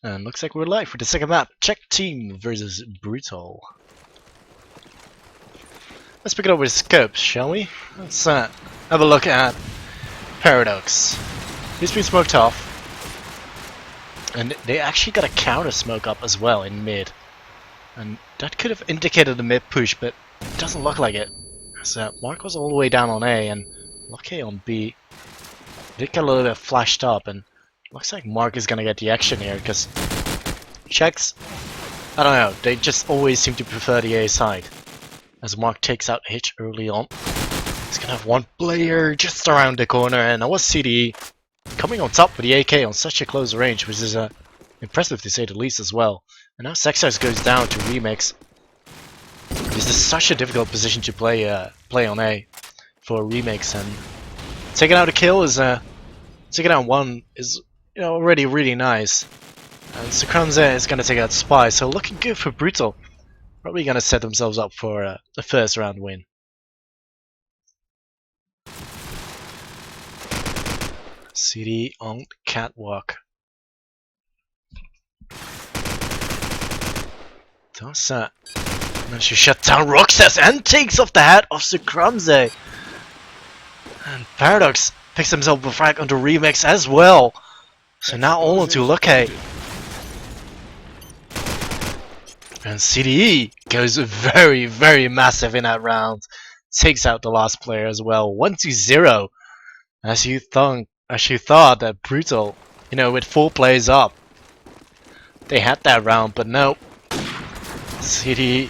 And looks like we're live for the second map, Czech team versus Brutal. Let's pick it up with scopes, shall we? Let's have a look at Paradox. He's been smoked off. And they actually got a counter smoke up as well in mid. And that could have indicated a mid push, but it doesn't look like it. So Mark was all the way down on A and Lucky on B. Did get a little bit flashed up, and looks like Mark is gonna get the action here because Czechs, I don't know, they just always seem to prefer the A side. As Mark takes out Hitch early on, he's gonna have one player just around the corner, and that was CDE coming on top with the AK on such a close range, which is impressive to say the least as well. And now Sexas goes down to Remix. This is such a difficult position to play on A for Remix, and taking out a kill is taking out one is already really nice. And Sakranze is gonna take out Spy, so looking good for Brutal. Probably gonna set themselves up for the first round win. CD on catwalk. Does manage to shut down Roxas and takes off the hat of Sakranze. And Paradox picks himself a frag onto Remix as well. So now all onto Lucky. And CDE goes very, very massive in that round. Takes out the last player as well. 1-0. As you thought that Brutal, with 4 players up, they had that round, but no. CDE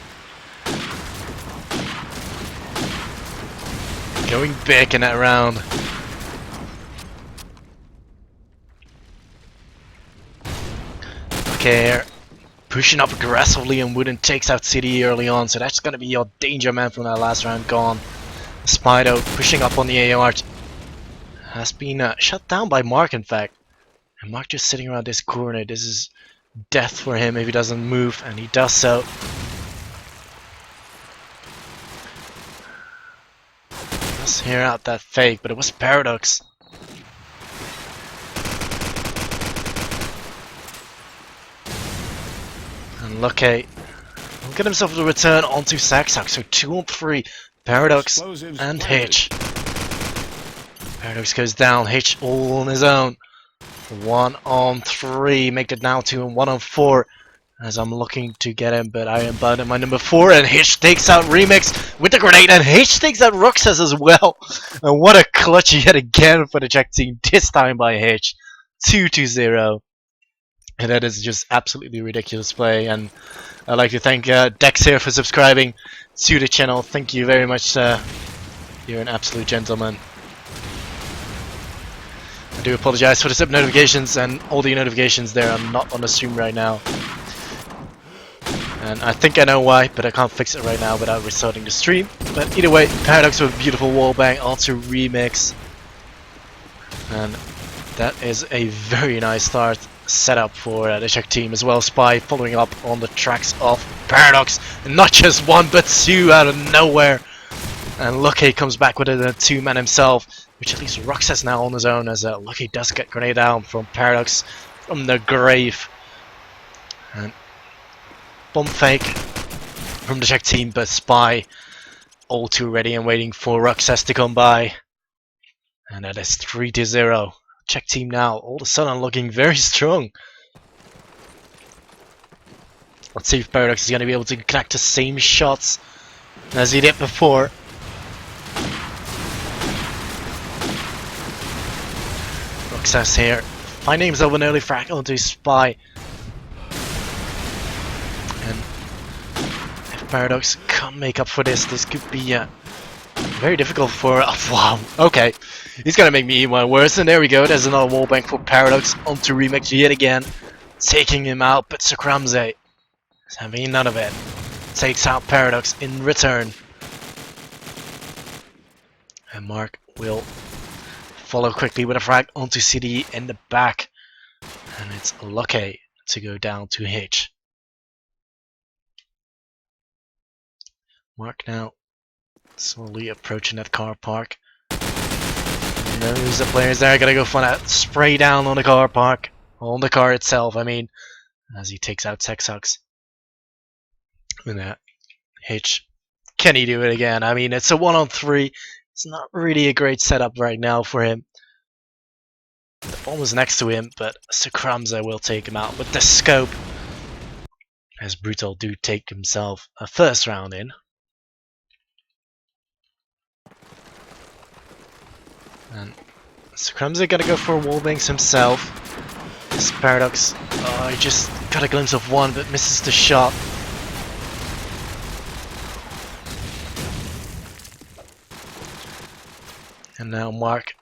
going big in that round. Okay, pushing up aggressively and Wooden takes out CDE early on, so that's gonna be your danger man from that last round gone. Spido pushing up on the AR has been shut down by Mark, in fact. And Mark just sitting around this corner. This is death for him if he doesn't move, and he does so. Let's hear out that fake, but it was Paradox. And Lucky will get himself the return onto Saxox, so 2 on 3. Paradox and Hitch. Paradox goes down, Hitch all on his own. 1 on 3, make it now 2 and 1 on 4. As I'm looking to get him, but I am bound at my number 4, and Hitch takes out Remix with the grenade, and Hitch takes out Roxas as well. And what a clutch yet again for the Czech team, this time by Hitch. 2-0. And that is just absolutely ridiculous play, and I'd like to thank Dex here for subscribing to the channel. Thank you very much, sir. You're an absolute gentleman. I do apologize for the sub notifications, and all the notifications there are not on the stream right now. And I think I know why, but I can't fix it right now without restarting the stream. But either way, Paradox with a beautiful wallbang onto Remix. And that is a very nice start setup for the Czech team as well. Spy following up on the tracks of Paradox. And not just 1, but 2 out of nowhere. And Lucky comes back with a 2-man himself, which at least Roxas now on his own, as Lucky does get grenade down from Paradox from the grave. And bomb fake from the Czech team, but Spy all too ready and waiting for Roxas to come by. And that is 3-0. Czech team now all of a sudden looking very strong. Let's see if Paradox is going to be able to connect the same shots as he did before. Roxas here finding himself an early frag onto Spy. And if Paradox can't make up for this, this could be very difficult for... wow, okay. He's gonna make me even worse, and there we go. There's another wallbang for Paradox onto Remix yet again. Taking him out, but Sakranze is having none of it. Takes out Paradox in return. And Mark will follow quickly with a frag onto CD in the back. And it's Lucky to go down to Hitch. Mark now slowly approaching that car park. Knows the players there, gotta go for that spray down on the car park. On the car itself, I mean. as he takes out Texox. And Hitch, can he do it again? I mean, it's a 1-on-3. It's not really a great setup right now for him. The bomb was next to him, but Sakramza will take him out with the scope. As Brutal do take himself a first round in. And Sakramza gonna go for wallbangs himself. This Paradox, he just got a glimpse of one but misses the shot. And now Mark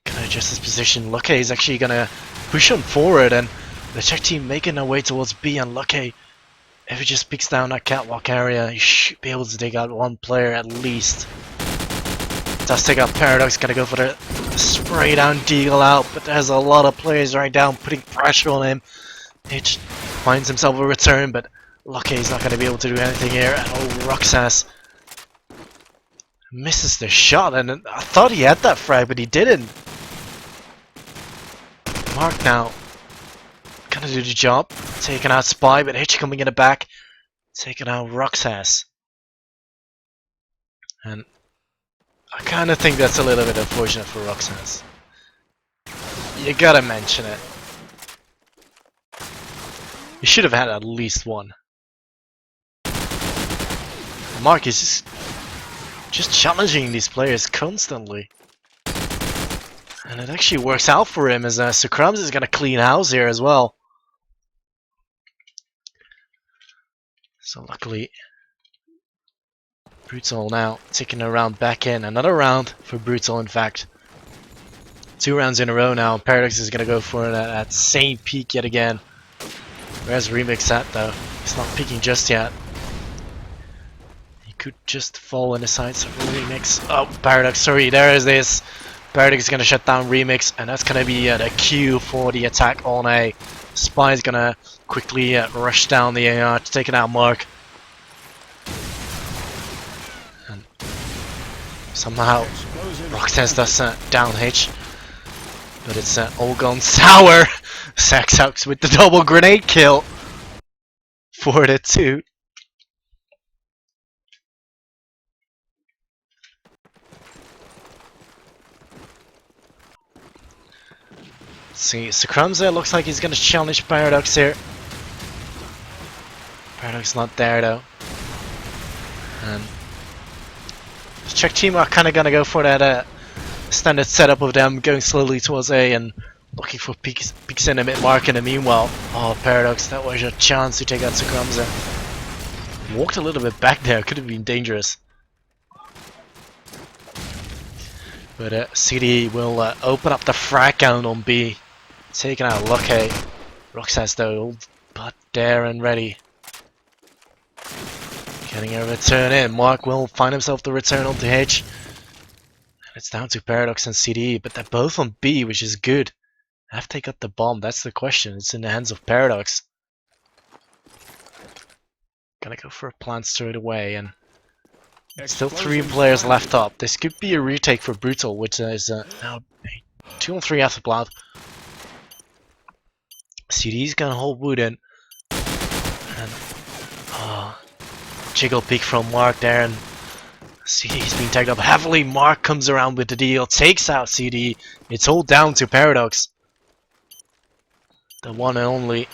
can adjust his position. Luque is actually gonna push on forward, and the Czech team making their way towards B. And Luque, if he just peeks down that catwalk area, he should be able to take out one player at least. Does take out Paradox, gonna go for the spray down deal out, but there's a lot of players right down putting pressure on him. Hitch finds himself a return, but Luque is not gonna be able to do anything here. And Roxas misses the shot, and I thought he had that frag, but he didn't. Mark now gonna do the job, taking out Spy, but Hitch coming in the back, taking out Roxas. And I kind of think that's a little bit unfortunate for Roxas. You gotta mention it. He should have had at least one. Mark is just challenging these players constantly. And it actually works out for him, as Sakramza is gonna clean house here as well. So luckily, Brutal now taking a round back in. Another round for Brutal, in fact. 2 rounds in a row now. Paradox is gonna go for that same peak yet again. Where's Remix at though? He's not peeking just yet. He could just fall in the sights of Remix. Oh, Paradox, sorry, there is this. Paradox is gonna shut down Remix, and that's gonna be the cue for the attack on A. Spy is gonna quickly rush down the AR to take it out Mark. And somehow Roxas does down Hitch, but it's all gone sour. Saxox with the double grenade kill for the 2. See, Sakramza looks like he's gonna challenge Paradox here. Paradox not there though. And the Czech team are kinda gonna go for that standard setup of them going slowly towards A and looking for peaks in the mid mark. In the meanwhile, oh Paradox, that was your chance to take out Sakramza. Walked a little bit back there, could have been dangerous. But CD will open up the frag count on B. Taking out Luque. Roxas though, but there and ready. Getting a return in. Mark will find himself the return onto H. And it's down to Paradox and CD, but they're both on B, which is good. Have they got the bomb? That's the question. It's in the hands of Paradox. Gonna go for a plant straight away, and still 3 players left up. This could be a retake for Brutal, which is now 2-on-3 after plant. CD's gonna hold wood in. And jiggle peek from Mark there, and CD's being tagged up heavily. Mark comes around with the deal, takes out CD. It's all down to Paradox. The one and only.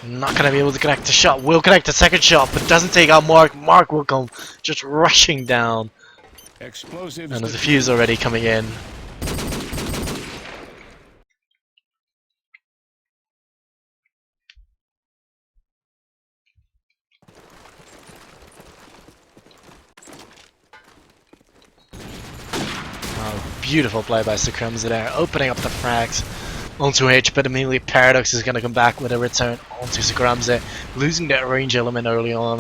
Not gonna be able to connect the shot. Will connect the second shot, but doesn't take out Mark. Mark will come just rushing down. Explosives. And the defuse already coming in. Oh, beautiful play by Sakramza there, opening up the frags onto H, but immediately Paradox is going to come back with a return onto Sakramza. Losing that range element early on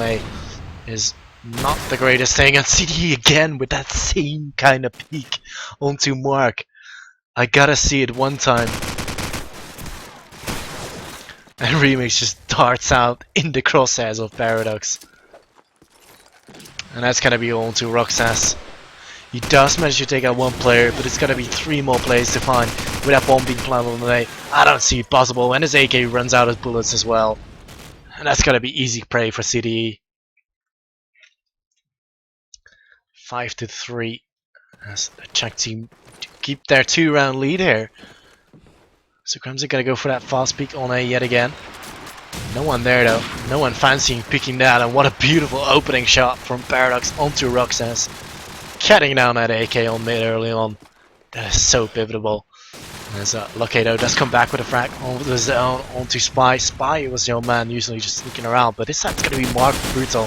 is not the greatest thing, and CD again with that same kind of peek onto Mark. I gotta see it one time. And Remix just darts out in the crosshairs of Paradox. And that's gonna be on to Roxas. He does manage to take out one player, but it's gonna be 3 more players to find with that bomb being planted on the way. I don't see it possible, and his AK runs out of bullets as well. And that's gonna be easy prey for CDE. 5-3 as the Czech team keep their 2-round lead here. So Crimson gonna go for that fast peek on A yet again. No one there though. No one fancying picking that, and what a beautiful opening shot from Paradox onto Roxas. Cutting down that AK on mid early on. That is so pivotal. As Locato does come back with a frag over the zone onto Spy. Spy was the old man usually just sneaking around, but this time's gonna be Mark Brutal.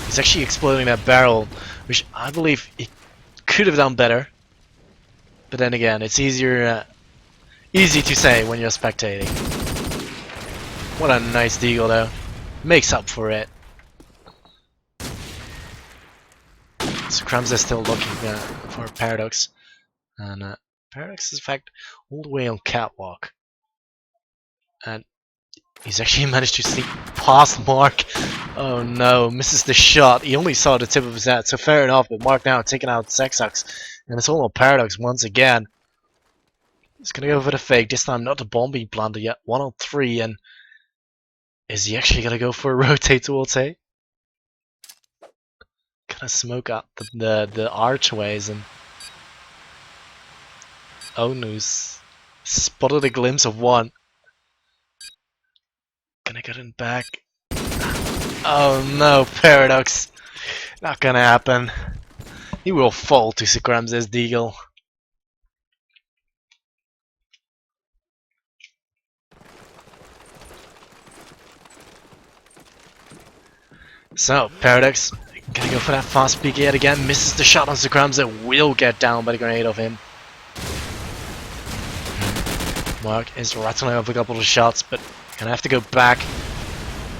He's actually exploding that barrel, which I believe he could have done better. But then again, it's easy to say when you're spectating. What a nice deagle though. Makes up for it. So Crumbs is still looking for Paradox. And Paradox is in fact all the way on catwalk. And he's actually managed to sneak past Mark. Oh no, misses the shot. He only saw the tip of his hat, so fair enough. But Mark now taking out Sexux. And it's all on Paradox once again. He's gonna go for the fake. This time not the bomb being planted yet. 1 on 3, and is he actually gonna go for a rotate towards A? Gonna smoke up the archways, and Onus spotted a glimpse of one. Gonna get him back. Oh no, Paradox. Not gonna happen. He will fall to Sikram's deagle. So, Paradox gonna go for that fast peek yet again. Misses the shot on Sikram's and will get down by the grenade of him. Mark is rattling off a couple of shots, but gonna have to go back.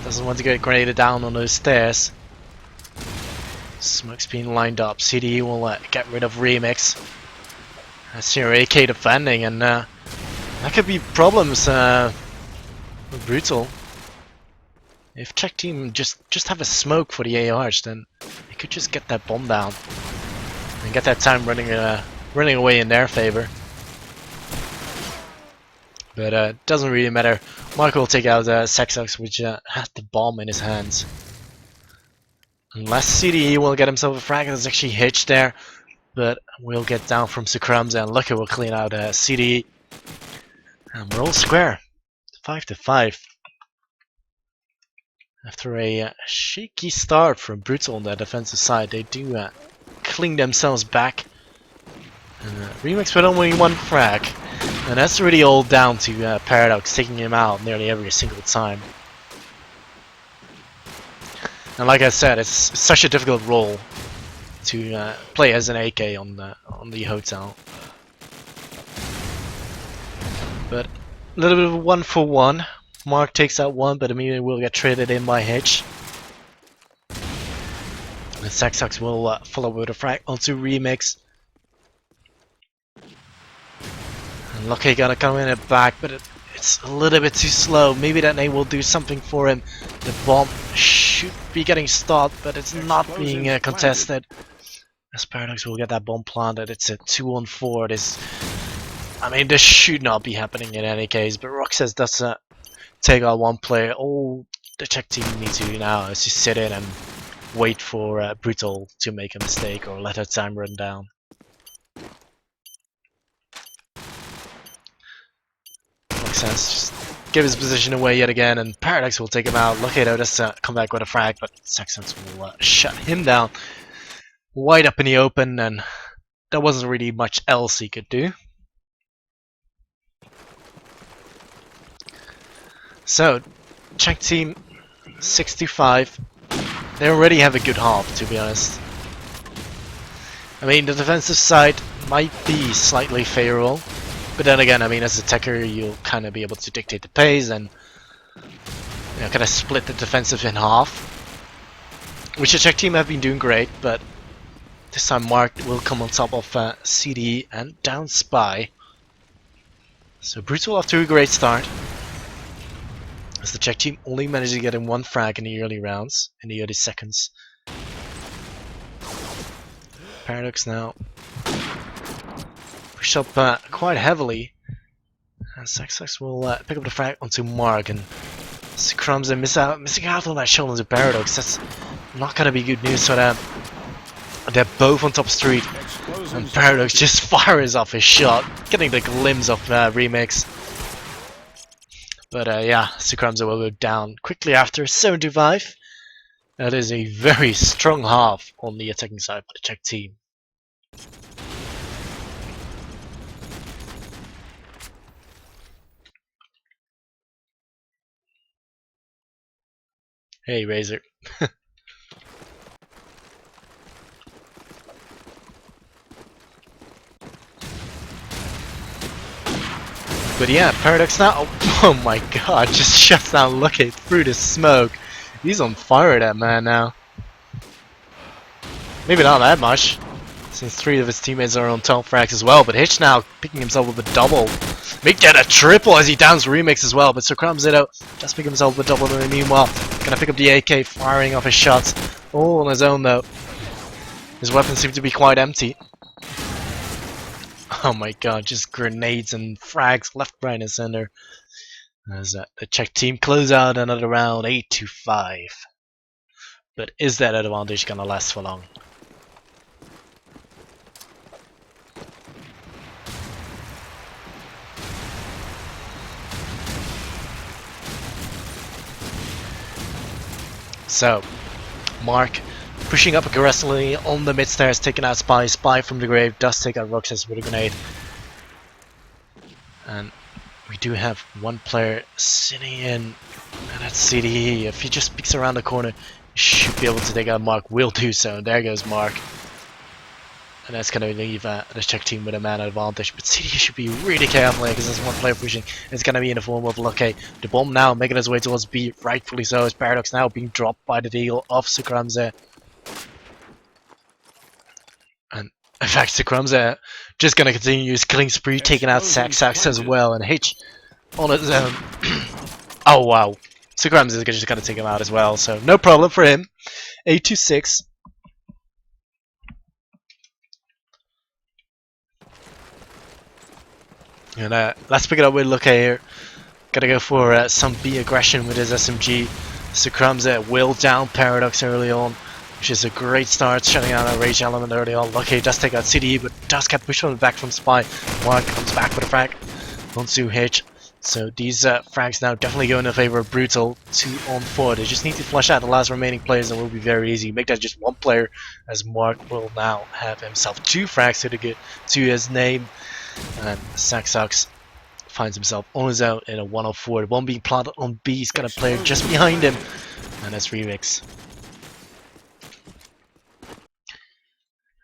Doesn't want to get grenaded down on those stairs. Smoke's being lined up. CDE will get rid of Remix. That's your AK defending, and that could be problems with Brutal. If Czech team just have a smoke for the ARs, then they could just get that bomb down and get that time running away in their favor. But doesn't really matter. Mark will take out Sexux, which had the bomb in his hands. Unless CDE will get himself a frag that's actually hitched there, but we'll get down from Sukrams, and Lucky will clean out CDE. And we're all square. 5-5. After a shaky start from Brutal on the defensive side, they do cling themselves back. And Remix with only 1 frag. And that's really all down to Paradox taking him out nearly every single time. And like I said, it's such a difficult role to play as an AK on the hotel. But a little bit of a 1-for-1. Mark takes out 1, but immediately will get traded in by Hitch. And Sexux will follow with a frag onto Remix. And Lucky gonna come in and back, but it's a little bit too slow. Maybe that nade will do something for him. The bomb should be getting stopped, but it's not being contested. As Paradox will get that bomb planted. It's a 2-on-4. This should not be happening in any case, but Roxas does take out 1 player. All the Czech team needs to do now is just sit in and wait for Brutal to make a mistake or let her time run down. Roxas just give his position away yet again, and Paradox will take him out. Locato does come back with a frag, but Sexux will shut him down. Wide up in the open, and there wasn't really much else he could do. So, Czech team 65. They already have a good half, to be honest. The defensive side might be slightly favorable, but then again, as a attacker, you'll kind of be able to dictate the pace and kind of split the defensive in half, which the Czech team have been doing great. But this time, Mark will come on top of CD and down Spy. So Brutal off to a great start. As the Czech team only managed to get in 1 frag in the early rounds, in the early seconds. Paradox now push up quite heavily. And Sax will pick up the frag onto Mark, and Crumbs and missing out on that shot onto Paradox. That's not gonna be good news for them. They're both on top street, and Paradox just fires off his shot, getting the glimpse of Remix. But yeah, Crumbs will go down quickly after 7-5. That is a very strong half on the attacking side for the Czech team. Hey, Razor. But yeah, Paradox now. Oh my god, just shuts down Lucky through the smoke. He's on fire, that man now. Maybe not that much, since 3 of his teammates are on top frags as well. But Hitch now picking himself up a double. Make that a triple as he downs Remix as well. But Crumbs it out, just pick himself up a double. And meanwhile, gonna pick up the AK, firing off his shots. All on his own though. His weapons seem to be quite empty. Oh my god, just grenades and frags left, right, and center. As the Czech team close out another round, 8-5. But is that advantage gonna last for long? So, Mark pushing up aggressively on the mid stairs, taking out Spy. Spy from the grave does take out Roxas with a grenade. And we do have one player sitting in, and that's CDE. If he just peeks around the corner, he should be able to take out Mark. Will do so. And there goes Mark. And that's going to leave the Czech team with a man advantage. But CDE should be really careful here, because there's one player pushing. It's going to be in the form of Lucky. The bomb now making its way towards B, rightfully so. As Paradox now being dropped by the deal of Crumbs. And in fact, Crumbs just gonna continue his killing spree, taking out Sax as well, and Hitch on his own. Oh wow, Crumbs is just gonna take him out as well, so no problem for him. 8-6. And let's pick it up with Lucky here. Gotta go for some B aggression with his SMG. Crumbs will down Paradox early on, which is a great start, shutting down a rage element early on. Lucky does take out CDE, but does get pushed on the back from Spy. Mark comes back with a frag onto Hitch. So these frags now definitely go in the favor of Brutal. 2-on-4. They just need to flush out the last remaining players, and it will be very easy. Make that just one player, as Mark will now have himself 2 frags to his name. And Sax finds himself on his own in a 1-on-4. The one being planted on B. He's got a player just behind him, and that's Remix.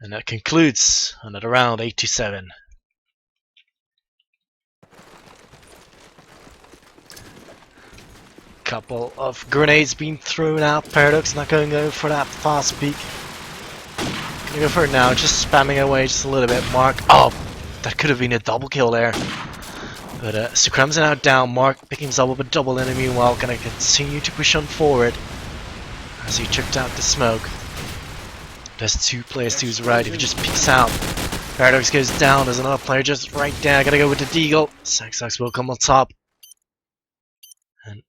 And that concludes another round, 8-7. Couple of grenades being thrown out. Paradox not going to go for that fast peek. Gonna go for it now, just spamming away just a little bit. Mark, oh, that could have been a double kill there. But Crumbs now down. Mark picking himself up a double enemy, while gonna continue to push on forward as he checked out the smoke. There's 2 players to his right. If he just peeks out, Paradox goes down. There's another player just right there. Gotta go with the deagle. Sax will come on top. And,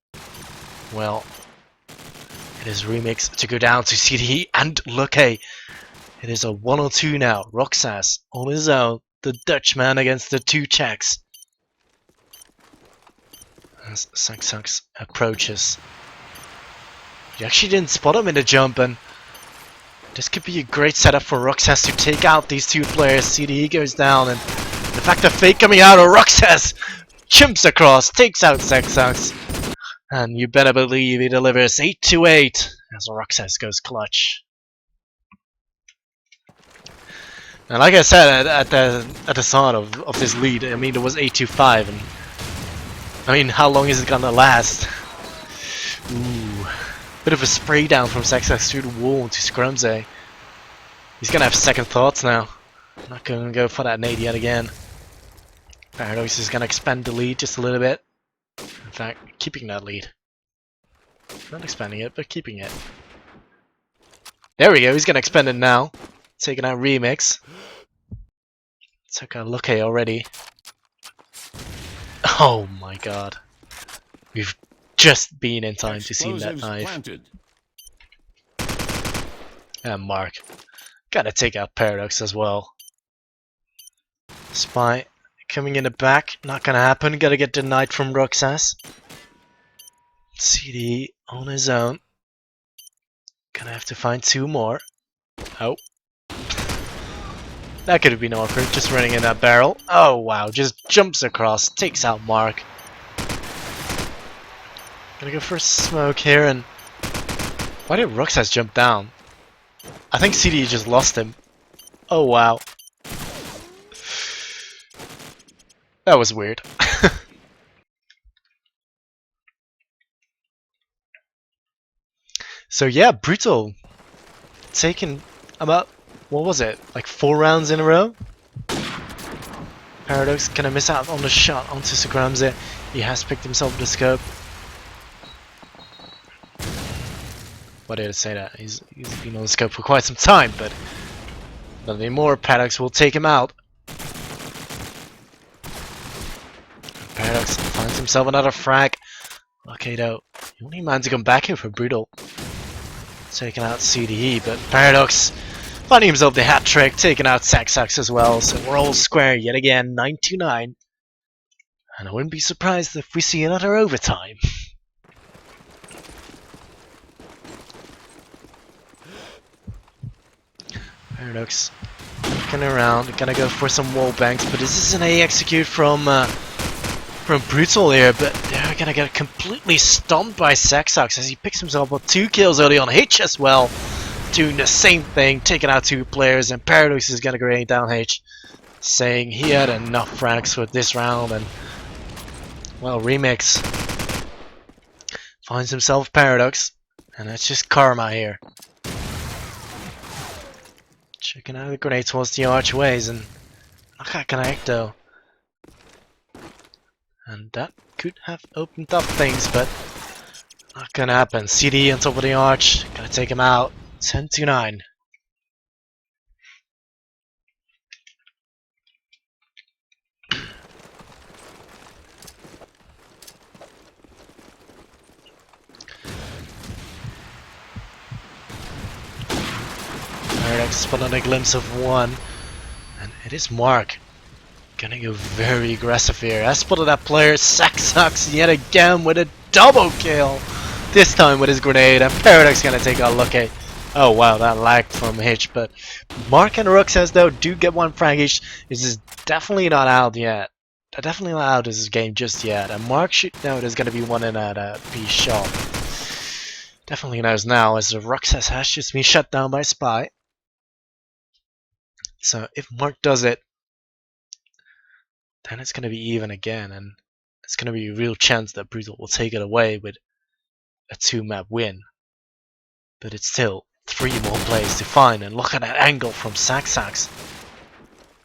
well, it is Remix to go down to CDE and Lucky. It is a 1-on-2 now. Roxas on his own. The Dutchman against the 2 Czechs. As Sax approaches. He actually didn't spot him in the jump, and this could be a great setup for Roxas to take out these 2 players. CDE goes down, and the fact that fake coming out of Roxas chimps across, takes out Sax. And you better believe he delivers 8-8 as Roxas goes clutch. And like I said at the start of this lead, I mean, it was 8-5, and I mean, how long is it gonna last? Ooh. Bit of a spray down from Sax through the wall into Crumbs. He's gonna have second thoughts now. Not gonna go for that nade yet again. Paradox is gonna expand the lead just a little bit. In fact, keeping that lead. Not expanding it, but keeping it. There we go, he's gonna expand it now. taking out Remix. Took out Luke already. Oh my god. We've just been in time to see that knife. Planted. And Mark. Gotta take out Paradox as well. Spy coming in the back. Not gonna happen. Gotta get denied from Roxas. CD on his own. Gonna have to find 2 more. Oh. That could have been awkward, just running in that barrel. Oh wow, just jumps across, takes out Mark. Gonna go for a smoke here, and why did Roxas jump down? I think CD just lost him. Oh wow. That was weird. So yeah, Brutal taking about, what was it, like 4 rounds in a row? Paradox gonna miss out on the shot onto Sakramze. He has picked himself the scope. Why did I say that? He's been on the scope for quite some time, but nothing more. Paradox will take him out. Paradox finds himself another frag. Okay though, you only man to come back here for Brutal. Taking out CDE, but Paradox finding himself the hat trick, taking out Saxax as well. So we're all square yet again, 9-9. And I wouldn't be surprised if we see another overtime. Paradox looking around, gonna go for some wall banks, but this is an A execute from Brutal here, but they're gonna get completely stomped by Saxax as he picks himself up 2 kills early on H as well, doing the same thing, taking out 2 players, and Paradox is gonna grenade down H, saying he had enough frags for this round, and well, Remix finds himself Paradox, and that's just karma here. Checking out the grenade towards the archways, and not gonna connect though. And that could have opened up things, but not gonna happen. CD on top of the arch, gonna take him out. 10-9. Paradox spotted a glimpse of 1, and it is Mark. Gonna go very aggressive here. I spotted that player, Saxax yet again with a double kill. This time with his grenade, and Paradox gonna take a look at. Oh wow, that lagged from Hitch, but Mark and Roxas though do get 1 frag each. This is definitely not out yet. They're definitely not out of this game just yet. And Mark should know there's gonna be 1 in at B shot. Definitely knows now, as the Roxas has just been shut down by Spy. So if Mark does it, then it's going to be even again, and it's going to be a real chance that Brutal will take it away with a 2-map win. But it's still 3 more plays to find, and look at that angle from Saxax.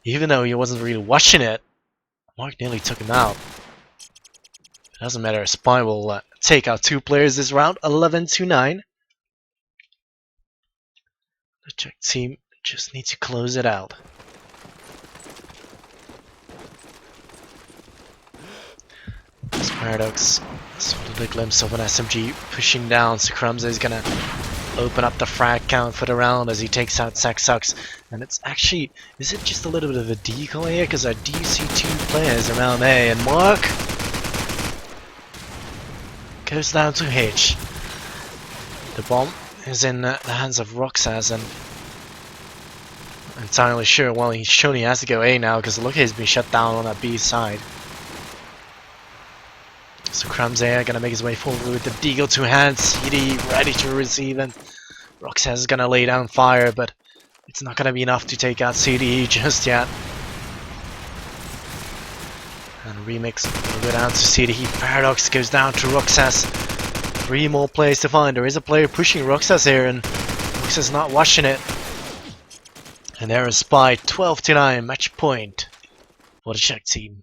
Even though he wasn't really watching it, Mark nearly took him out. It doesn't matter, Spy will take out 2 players this round, 11-9. The Czech team just needs to close it out. This Paradox spotted a glimpse of an SMG pushing down. Sakramze is gonna open up the frag count for the round as he takes out Saxax. And it's actually, is it just a little bit of a decoy here? Because I do see 2 players around A, and Mark goes down to H. The bomb is in the hands of Roxas, and I'm entirely sure, well, he's shown he has to go A now because look, he's been shut down on that B side. So Sakramze gonna make his way forward with the Deagle 2 hands, CD ready to receive, and Roxas is gonna lay down fire, but it's not gonna be enough to take out CDE just yet. And Remix will go down to CDE. Paradox goes down to Roxas. 3 more players to find. There is a player pushing Roxas here, and Roxas not watching it. And there is Spy, 12-9, match point for the Czech team.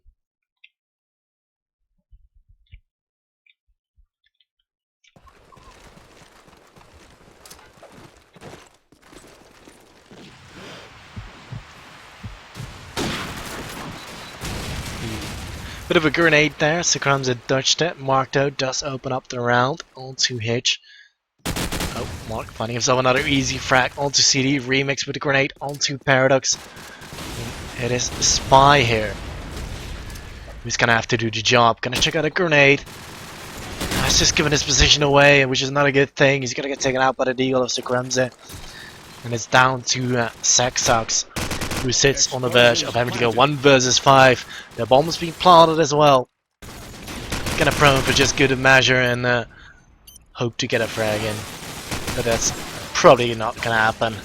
Bit of a grenade there. Sucrums had dodged it. Mark though does open up the round onto Hitch. Oh, Mark finding himself another easy frag onto CD. Remix with the grenade onto Paradox. It is Spy here. He's gonna have to do the job. Gonna check out a grenade. He's just giving his position away, which is not a good thing. He's gonna get taken out by the deagle of Sucrums. And it's down to Saxox, who sits on the verge of having to go 1 versus 5. The bomb is being planted as well. Gonna prone for just good measure and hope to get a frag in. But that's probably not gonna happen,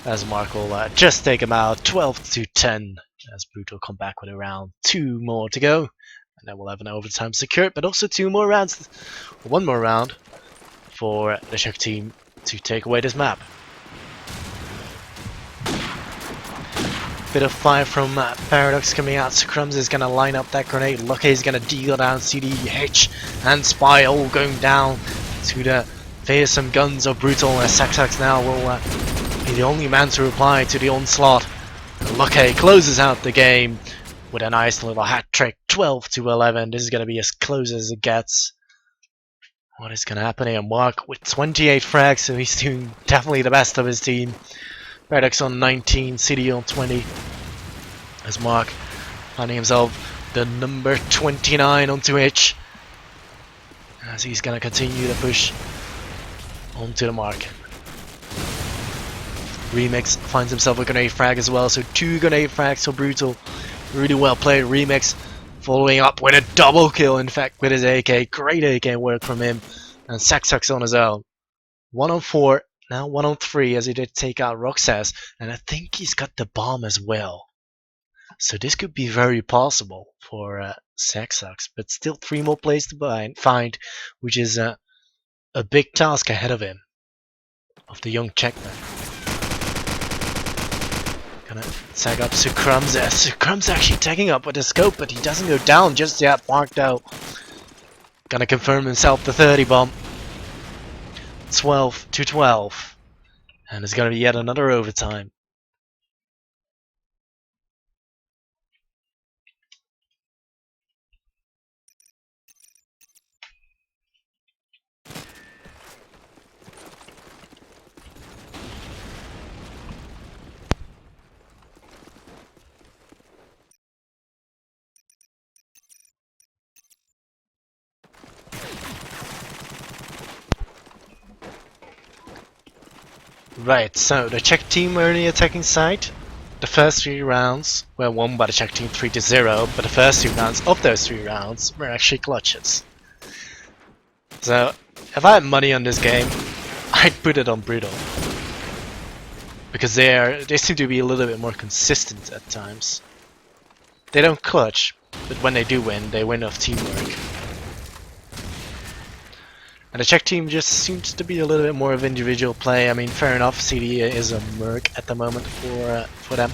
as Mark will just take him out 12 to 10. As Brute will come back with around 2 more to go. And then we'll have an overtime secured, but also 2 more rounds. 1 more round for the Czech team to take away this map. Bit of fire from Paradox coming out. Sucrums is going to line up that grenade. Lucky is going to deal down CD, Hitch, and Spy all going down to the fearsome guns of Brutal. And Saxax now will be the only man to reply to the onslaught. Lucky closes out the game with a nice little hat trick, 12 to 11. This is going to be as close as it gets. What is going to happen here? Mark with 28 frags, so he's doing definitely the best of his team. Paradox on 19, CD on 20. As Mark finding himself the number 29 onto Hitch. As he's going to continue to push onto the mark. Remix finds himself a grenade frag as well, so 2 grenade frags for Brutal. Really well played. Remix following up with a double kill, in fact, with his AK. Great AK work from him. And Saxox on his own. 1 on 4. Now 1 on 3 as he did take out Roxas, and I think he's got the bomb as well. So this could be very possible for Saxox, but still 3 more plays to find, which is a big task ahead of him, of the young Czechman. Gonna tag up Sucrums. Sucrums actually tagging up with the scope, but he doesn't go down just yet. Marked out. Gonna confirm himself the 30 bomb. 12 to 12, and it's going to be yet another overtime. Right, so the Czech team were in the attacking side. The first 3 rounds were won by the Czech team 3 to 0, but the first 2 rounds of those 3 rounds were actually clutches. So, if I had money on this game, I'd put it on Brutal. Because they seem to be a little bit more consistent at times. They don't clutch, but when they do win, they win off teamwork. And the Czech team just seems to be a little bit more of individual play. I mean, fair enough, CD is a merc at the moment for them.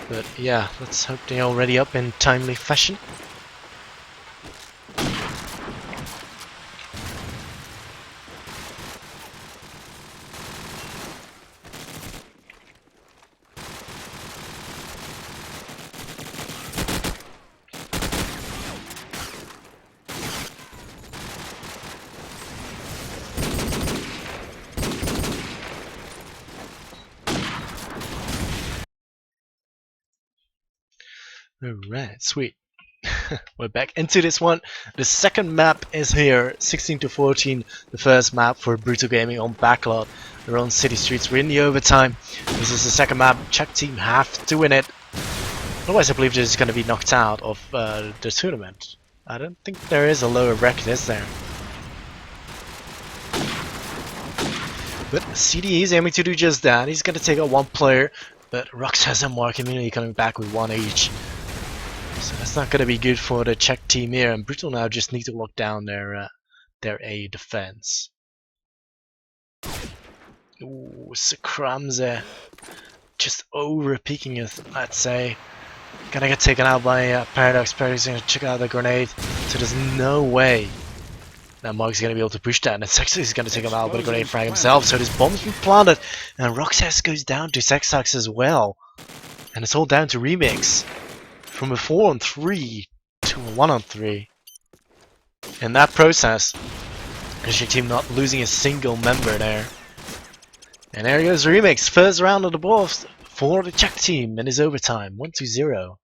But yeah, let's hope they're already up in timely fashion. Alright, sweet. We're back into this one. The second map is here, 16 to 14. The first map for Brutal Gaming on Backlot. Their own city streets. We're in the overtime. This is the second map. Czech team have to win it. Otherwise, I believe they're just going to be knocked out of the tournament. I don't think there is a lower bracket, is there? But CD is aiming to do just that. He's going to take out 1 player, but Roxas and Mark immediately coming back with 1 each. So that's not going to be good for the Czech team here, and Brutal now just need to lock down their A defense. Ooh, Sucrums just over peeking it, I'd say. Gonna get taken out by Paradox. Paradox is gonna check out the grenade, so there's no way Now Mark's going to be able to push that, and Sexax is going to take him out with a grenade frag himself, so this bomb's been planted, and Roxas goes down to Sexax as well. And it's all down to Remix. From a 4-on-3 to a 1-on-3. In that process, is your team not losing a single member there. And there goes Remix, first round of the balls for the Czech team in his overtime, 1-0.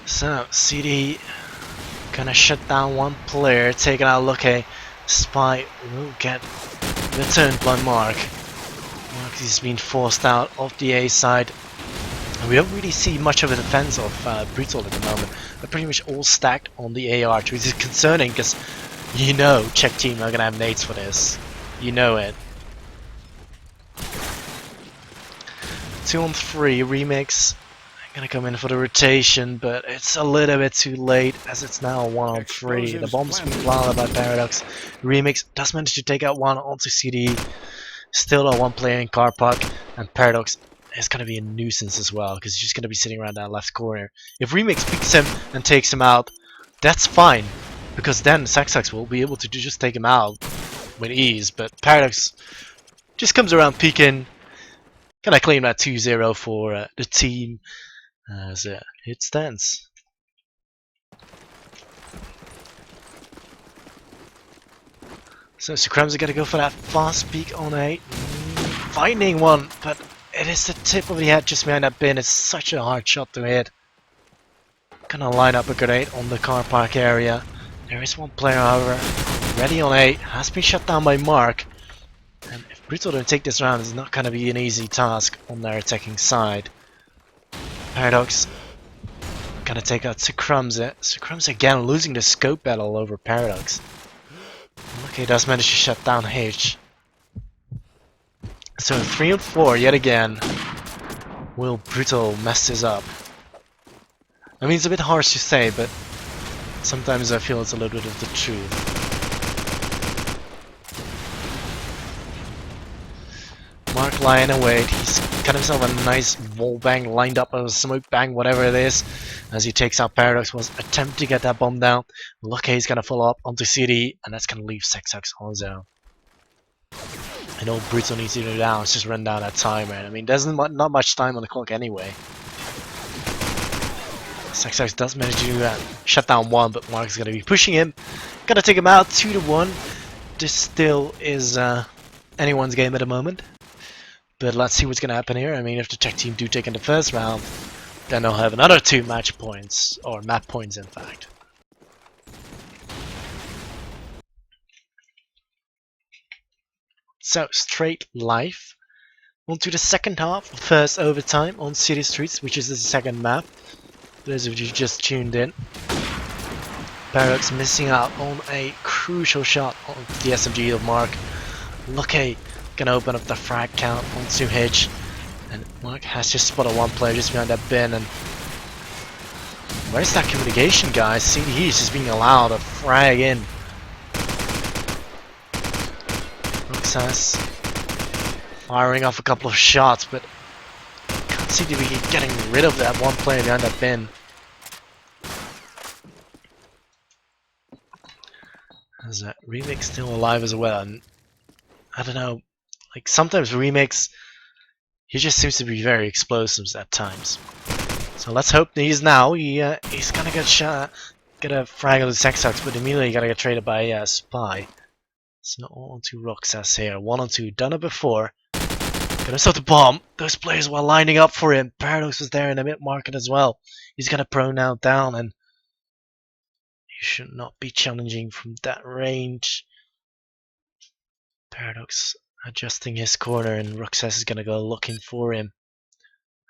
So, CD gonna shut down one player, taking out Luque. Spy will get returned by Mark. Mark is being forced out of the A side. And we don't really see much of a defense of Brutal at the moment. They're pretty much all stacked on the A arch, which is concerning because you know Czech team are gonna have nades for this. You know it. 2-on-3 Remix. Gonna come in for the rotation, but it's a little bit too late as it's now 1-on-3. The bomb's been planted by Paradox. Remix does manage to take out one onto CD. Still a one player in car park, and Paradox is gonna be a nuisance as well because he's just gonna be sitting around that left corner. If Remix picks him and takes him out, that's fine because then Sexax will be able to just take him out with ease. But Paradox just comes around peeking. Can I claim that 2-0 for the team? As it stands. So Sukrams are gonna go for that fast peek on A. Finding one, but it is the tip of the head just behind that bin. It's such a hard shot to hit. Gonna line up a grenade on the car park area. There is one player, however, ready on A. Has been shut down by Mark. And if Brutal don't take this round, it's not gonna be an easy task on their attacking side. Paradox gonna take out Sukrams. Sukrams again losing the scope battle over Paradox. Okay, does manage to shut down H. So 3-on-4 yet again. Will Brutal mess this up? I mean, it's a bit harsh to say, but sometimes I feel it's a little bit of the truth. Mark lying away, he's got himself a nice wall bang lined up, a smoke bang, whatever it is, as he takes out Paradox. Was attempt to get that bomb down. Luque's gonna follow up onto CD, and that's gonna leave Sexax on his own. And all Brutal needs to do now is just run down that timer. I mean, there's not much time on the clock anyway. Sexax does manage to do that. Shut down one, but Mark's gonna be pushing him. Gonna take him out 2-1. This still is anyone's game at the moment. But let's see what's going to happen here. I mean, if the Czech team do take in the first round, then they'll have another 2 match points, or map points in fact. So, straight live. On to the second half, first overtime on City Streets, which is the second map. Those of you who just tuned in. Paradox missing out on a crucial shot on the SMG of Mark. Luque gonna open up the frag count onto Hitch, and Mark has just spotted one player just behind that bin. And where's that communication, guys? CD is just being allowed to frag in. Roxas firing off a couple of shots, but can't seem to be getting rid of that one player behind that bin. Is that Remix still alive as well? And I don't know. Like, sometimes Remix, he just seems to be very explosive at times. So let's hope that he's gonna get a frag of the Sexax, but immediately gotta get traded by Spy. So on to Roxas here, 1-on-2, done it before. Gonna start the bomb. Those players were lining up for him. Paradox was there in the mid market as well. He's gonna prone now down, and he should not be challenging from that range. Paradox adjusting his corner, and Roxas is gonna go looking for him.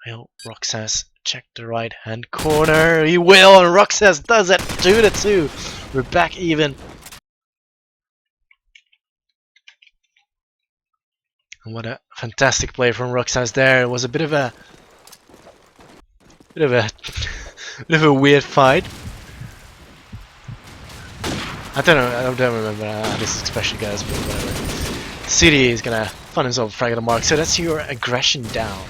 Well, Roxas check the right hand corner. He will, and Roxas does it. 2-2. We're back even. And what a fantastic play from Roxas there. It was a bit of a bit of a weird fight. I don't know. I don't remember how this expression goes, but whatever. CD is gonna find himself a frag at the mark, so that's your aggression down.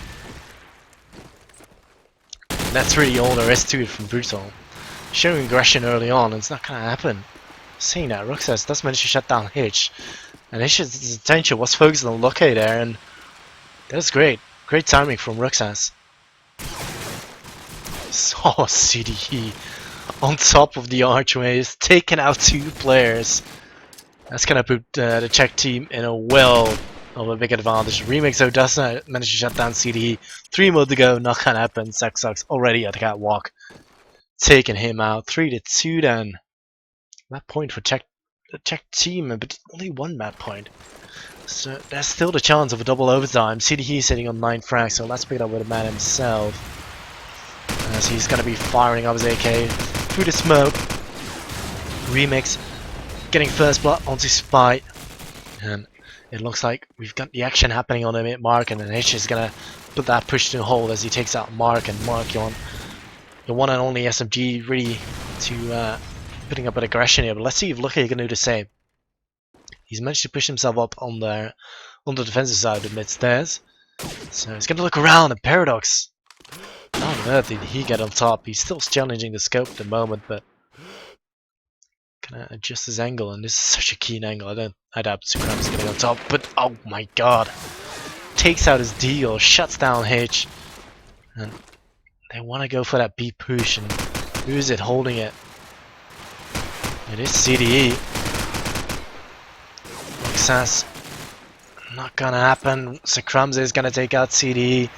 And that's really all there is to it from Brutal. Showing aggression early on, it's not gonna happen. Seeing that, Ruxas does manage to shut down Hitch. And Hitch's attention was focused on Lucky there, and that's great. Great timing from Ruxas. So CDE on top of the archway is taking out 2 players. That's gonna put the Czech team in a well of a big advantage. Remix though does not manage to shut down CDE. 3 more to go, not gonna happen. Sucks already at the catwalk. Taking him out. 3-2 then. Map point for the Czech team, but only 1 map point. So there's still the chance of a double overtime. CDE sitting on 9 frags, so let's pick it up with the man himself. As he's gonna be firing up his AK through the smoke. Remix getting first blood onto Spy. And it looks like we've got the action happening on him at Mark, and then Hitch is gonna put that push to hold as he takes out Mark, and Mark, your one and only SMG, really to putting up an aggression here. But let's see if Lucky can do the same. He's managed to push himself up on the defensive side of the mid stairs. So he's gonna look around, and Paradox. How on earth did he get on top? He's still challenging the scope at the moment, but can I adjust his angle? And this is such a keen angle. I doubt Sucram is getting on top, but oh my god. Takes out his deal, shuts down Hitch. And they want to go for that B push, and who is it holding it? It is CDE. Success. Not gonna happen. Sucrumza is gonna take out CDE.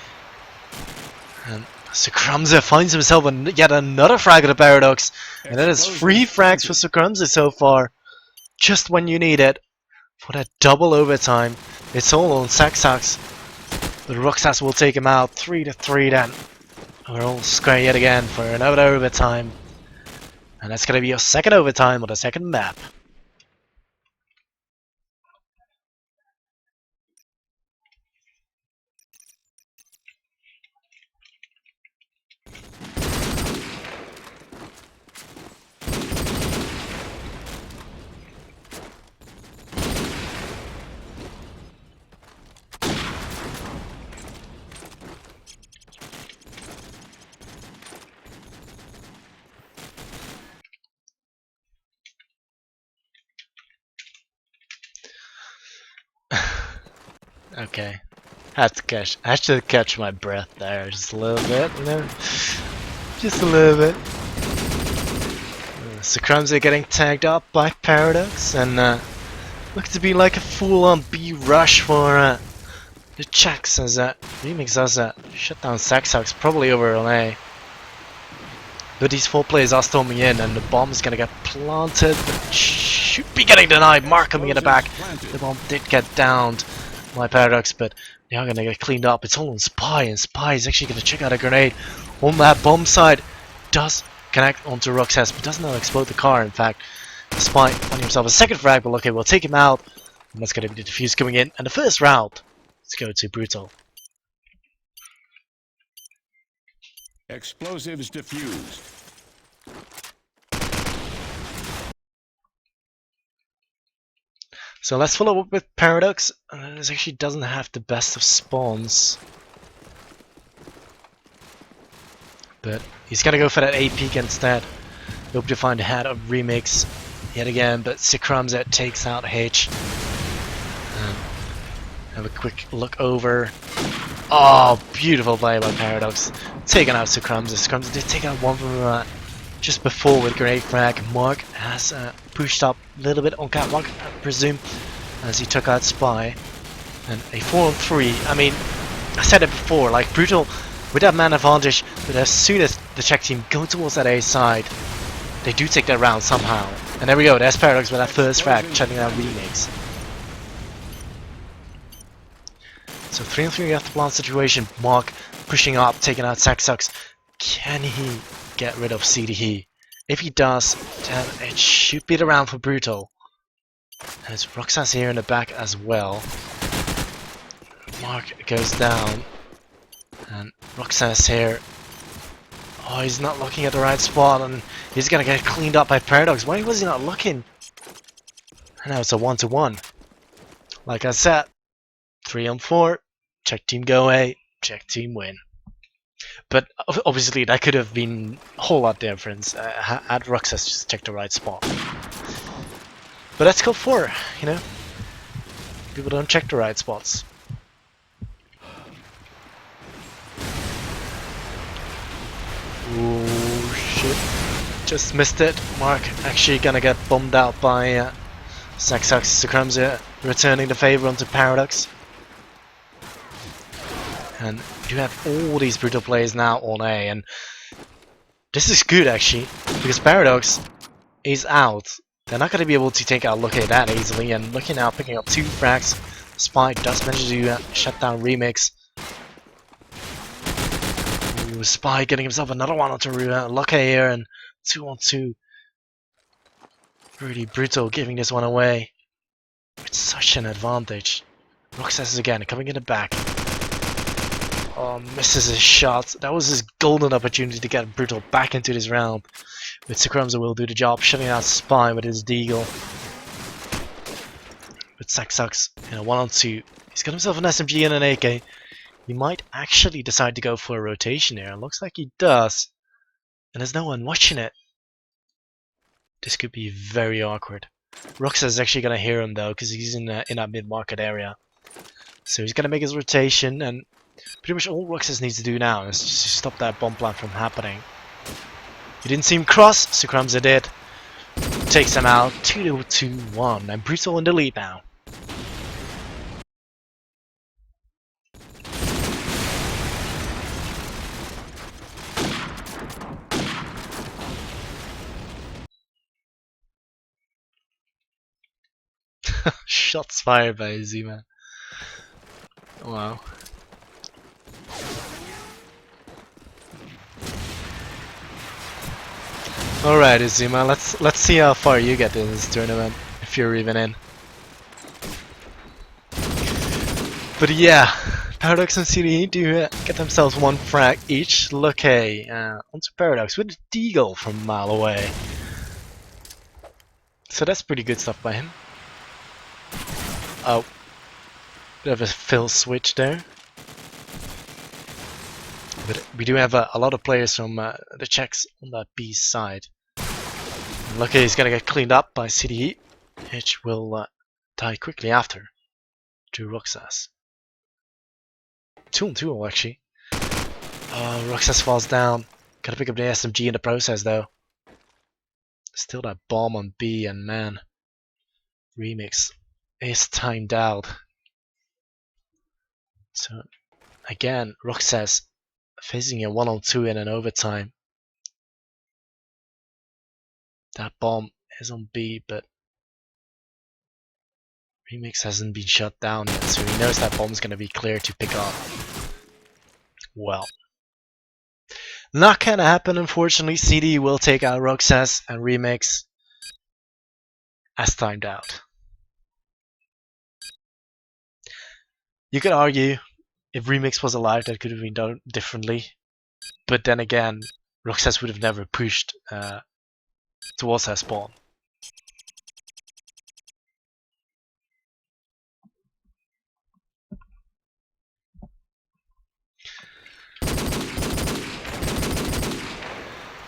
And Sucrumza finds himself yet another frag at the Paradox. And that is 3 frags for Sucrumza so far. Just when you need it. For that double overtime. It's all on Saxax. But Ruxas will take him out. 3-3 then. We're all square yet again for another overtime. And that's gonna be your second overtime on the second map. Okay, had to catch my breath there just a little bit, you know, just a little bit. Sucrumza getting tagged up by Paradox, and looks to be like a full-on B rush for the Czechs as Remix does shut down Saxox, probably over on A. But these 4 players are storming in, and the bomb is gonna get planted, but should be getting denied. Mark coming in the back. The bomb did get downed by Paradox, but they are gonna get cleaned up. It's all on Spy, and Spy is actually gonna check out a grenade on that bomb side. Does connect onto Ruxas, but does not explode the car. In fact, Spy finding himself a second frag, but okay, we'll take him out. And that's gonna be the defuse coming in. And the first round, let's go to Brutal. Explosives diffused. So let's follow up with Paradox. This actually doesn't have the best of spawns. But he's gonna go for that A peek instead. Hope to find a head of Remix yet again, but Sucrumza takes out H. Have a quick look over. Oh, beautiful play by Paradox. Taking out Sucrumza. Sucrumza did take out one from just before with grenade frag. Mark has pushed up a little bit on catwalk, I presume, as he took out Spy. And a 4-on-3. I mean, I said it before, like Brutal with that man advantage, but as soon as the Czech team go towards that A side, they do take that round somehow. And there we go, there's Paradox with that first frag, shutting down Remix. So 3-on-3 after plant situation. Mark pushing up, taking out Saxox. Can he get rid of CDE? If he does, then it should be the round for Brutal. There's Roxas here in the back as well. Mark goes down. And Roxas here. Oh, he's not looking at the right spot, and he's gonna get cleaned up by Paradox. Why was he not looking? And now it's a 1-to-1. Like I said, 3-on-4, Czech team go A, Czech team win. But obviously that could have been a whole lot different had Roxas just checked the right spot. But that's CoD4, you know? People don't check the right spots. Oh shit. Just missed it. Mark actually gonna get bombed out by Saxax Sucrumza, returning the favor onto Paradox. And you have all these brutal players now on A, and this is good actually, because Paradox is out. They're not going to be able to take out Lucky that easily, and Lucky now picking up 2 frags. Spy does manage to shut down Remix. Ooh, Spy getting himself another one onto Lucky here, and 2-on-2. Really brutal, giving this one away. It's such an advantage. Roxas again, coming in the back. Oh, misses his shot. That was his golden opportunity to get Brutal back into this round. But Sucrumza will do the job, shutting out Spy with his deagle. But Saxax in a 1-on-2. He's got himself an SMG and an AK. He might actually decide to go for a rotation here. Looks like he does. And there's no one watching it. This could be very awkward. Roxas is actually going to hear him though, because he's in that mid-market area. So he's going to make his rotation, and pretty much all Roxas needs to do now is just to stop that bomb plant from happening. You didn't see him cross, Sucrumza did. Takes him out, 2-2-1, and Brutal in the lead now. Shots fired by Zima. Wow. Alright, Izuma, let's see how far you get in this tournament, if you're even in. But yeah, Paradox and CDE do get themselves 1 frag each. Lucky onto Paradox with a deagle from a mile away. So that's pretty good stuff by him. Oh, bit of a fill switch there. But we do have a lot of players from the Czechs on that B side. Lucky is gonna get cleaned up by CDE, which will die quickly after to Roxas. 2-on-2 actually. Roxas falls down. Gotta pick up the SMG in the process though. Still that bomb on B, and man, Remix is timed out. So again, Roxas facing a 1-on-2 in an overtime. That bomb is on B, but Remix hasn't been shut down yet, so he knows that bomb's gonna be clear to pick up. Well, not gonna happen unfortunately. CD will take out Roxas, and Remix as timed out. You could argue if Remix was alive that could have been done differently, but then again, Roxas would have never pushed towards her spawn.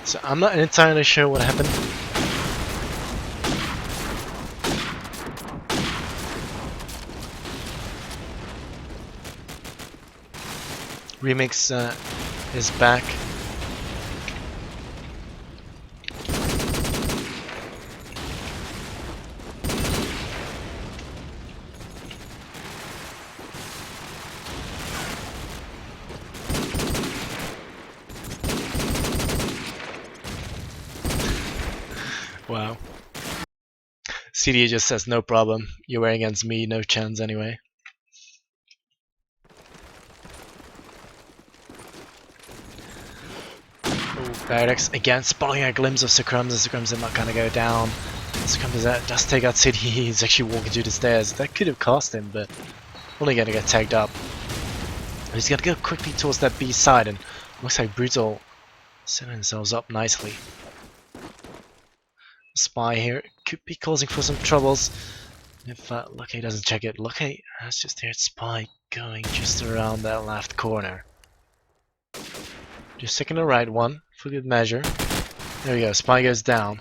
So I'm not entirely sure what happened. Remix is back. Wow. CDA just says no problem. You're wearing against me, no chance anyway. Paradox again spotting a glimpse of Sucrumza. Sucrumza not gonna go down. Sucrumza just take out City. He's actually walking to the stairs. That could have cost him, but only gonna get tagged up. He's gonna go quickly towards that B side, and looks like Brutal setting themselves up nicely. Spy here could be causing for some troubles. If Lucky doesn't check it, Lucky has just heard Spy going just around that left corner. Just taking the right one for good measure. There we go, Spy goes down.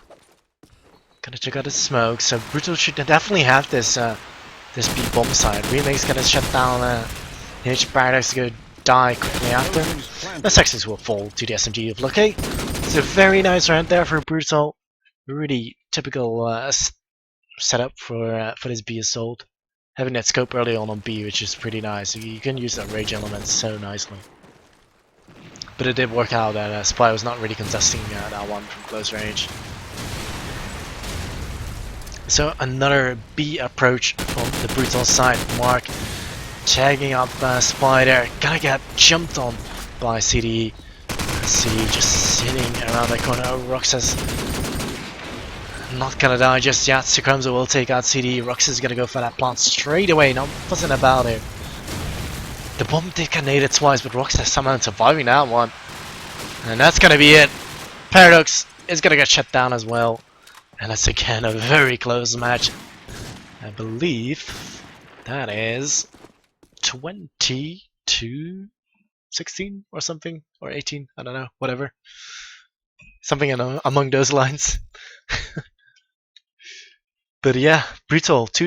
Gonna check out the smoke, so Brutal should definitely have this this B bomb side. Remake's gonna shut down H Paradox to go die quickly after. The Sexes will fall to the SMG of Lucky. It's a very nice round there for Brutal. Really typical setup for this B assault. Having that scope early on B, which is pretty nice. You can use that rage element so nicely. But it did work out that Spy was not really contesting that one from close range. So another B approach from the Brutal side. Mark tagging up Spy there. Gonna get jumped on by CDE. CDE just sitting around the corner. Oh, Roxas not gonna die just yet. Sucrumza will take out CDE. Roxas is gonna go for that plant straight away. Not fussing about it. The bomb detonated twice, but Roxas somehow surviving that one. And that's gonna be it. Paradox is gonna get shut down as well. And that's again a very close match. I believe that is 22-16 or something, or 18, I don't know, whatever. Something among those lines. But yeah, Brutal 2